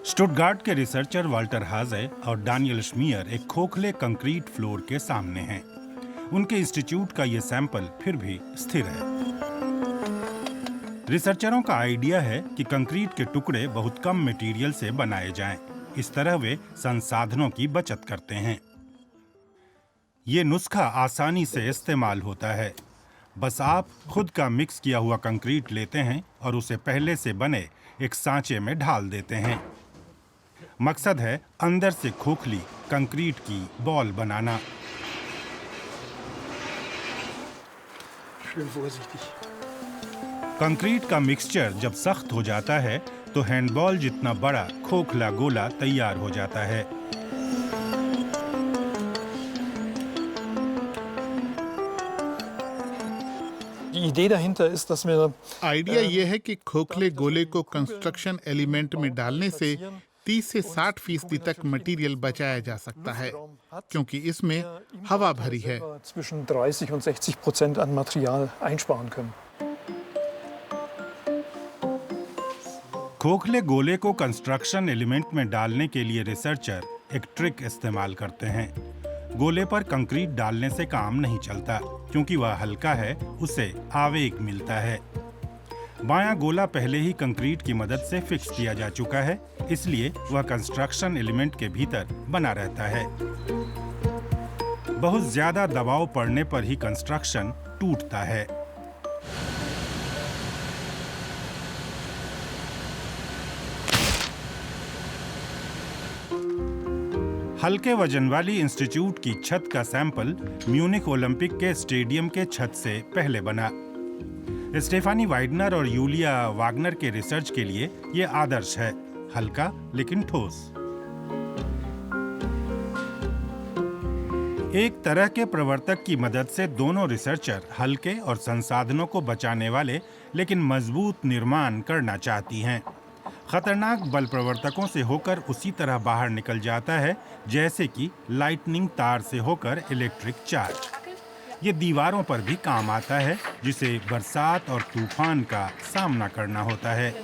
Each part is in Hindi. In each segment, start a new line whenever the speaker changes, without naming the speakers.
स्टुटगार्ट के रिसर्चर वाल्टर हाजे और डानियल श्मीयर एक खोखले कंक्रीट फ्लोर के सामने हैं। उनके इंस्टीट्यूट का ये सैंपल फिर भी स्थिर है। रिसर्चरों का आइडिया है कि कंक्रीट के टुकड़े बहुत कम मटेरियल से बनाए जाएं। इस तरह वे संसाधनों की बचत करते हैं। ये नुस्खा आसानी से इस्तेमाल होता है। बस आप खुद का मिक्स किया हुआ कंक्रीट लेते हैं और उसे पहले से बने एक सांचे में ढाल देते हैं। मकसद है अंदर से खोखली कंक्रीट की बॉल बनाना। कंक्रीट का मिक्सचर जब सख्त हो जाता है तो हैंडबॉल जितना बड़ा खोखला गोला तैयार हो जाता है।
आइडिया ये है कि खोखले गोले को कंस्ट्रक्शन एलिमेंट में डालने से 30 से 60% तक मटेरियल बचाया जा सकता है, क्योंकि इसमें हवा भरी है।
खोखले गोले को कंस्ट्रक्शन एलिमेंट में डालने के लिए रिसर्चर एक ट्रिक इस्तेमाल करते हैं। गोले पर कंक्रीट डालने से काम नहीं चलता, क्योंकि वह हल्का है, उसे आवेग मिलता है। बायां गोला पहले ही कंक्रीट की मदद से फिक्स किया जा चुका है, इसलिए वह कंस्ट्रक्शन एलिमेंट के भीतर बना रहता है। बहुत ज्यादा दबाव पड़ने पर ही कंस्ट्रक्शन टूटता है। हल्के वजन वाली इंस्टीट्यूट की छत का सैंपल म्यूनिख ओलंपिक के स्टेडियम के छत से पहले बना। स्टेफानी वाइडनर और यूलिया वागनर के रिसर्च के लिए ये आदर्श है, हल्का लेकिन ठोस। एक तरह के प्रवर्तक की मदद से दोनों रिसर्चर हल्के और संसाधनों को बचाने वाले लेकिन मजबूत निर्माण करना चाहती हैं। खतरनाक बल प्रवर्तकों से होकर उसी तरह बाहर निकल जाता है जैसे कि लाइटनिंग तार से होकर इलेक्ट्रिक चार्ज। ये दीवारों पर भी काम आता है, जिसे बरसात और तूफान का सामना करना होता है।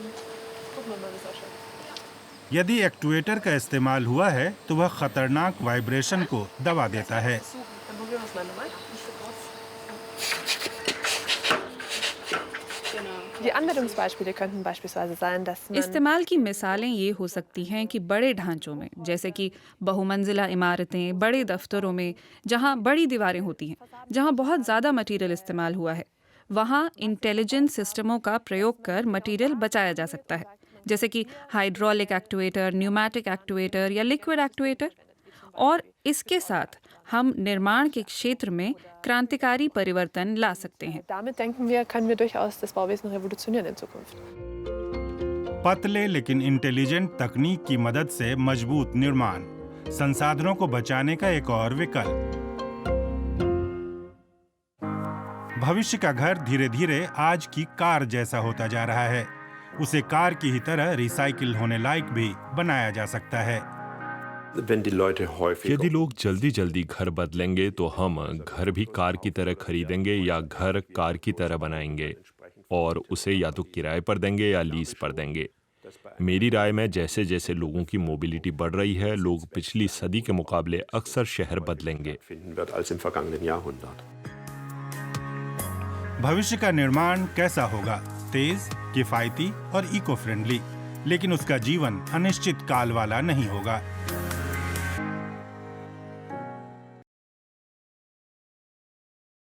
यदि एक्चुएटर का इस्तेमाल हुआ है तो वह खतरनाक वाइब्रेशन को दबा देता है।
इस्तेमाल की मिसालें ये हो सकती हैं कि बड़े ढांचों में, जैसे कि बहुमंजिला इमारतें, बड़े दफ्तरों में जहाँ बड़ी दीवारें होती हैं, जहाँ बहुत ज़्यादा मटेरियल इस्तेमाल हुआ है, वहाँ इंटेलिजेंट सिस्टमों का प्रयोग कर मटेरियल बचाया जा सकता है, जैसे कि हाइड्रोलिक एक्चुएटर, न्यूमैटिक एक्चुएटर या लिक्विड एक्चुएटर। और इसके साथ हम निर्माण के क्षेत्र में क्रांतिकारी परिवर्तन ला सकते हैं।
पतले लेकिन इंटेलिजेंट तकनीक की मदद से मजबूत निर्माण, संसाधनों को बचाने का एक और विकल्प। भविष्य का घर धीरे धीरे आज की कार जैसा होता जा रहा है। उसे कार की ही तरह रिसाइकिल होने लायक भी बनाया जा सकता है।
यदि लोग जल्दी जल्दी घर बदलेंगे तो हम घर भी कार की तरह खरीदेंगे या घर कार की तरह बनाएंगे और उसे या तो किराए पर देंगे या लीज पर देंगे। मेरी राय में जैसे जैसे लोगों की मोबिलिटी बढ़ रही है, लोग पिछली सदी के मुकाबले अक्सर शहर बदलेंगे।
भविष्य का निर्माण कैसा होगा? तेज, किफायती और इको फ्रेंडली, लेकिन उसका जीवन अनिश्चित काल वाला नहीं होगा।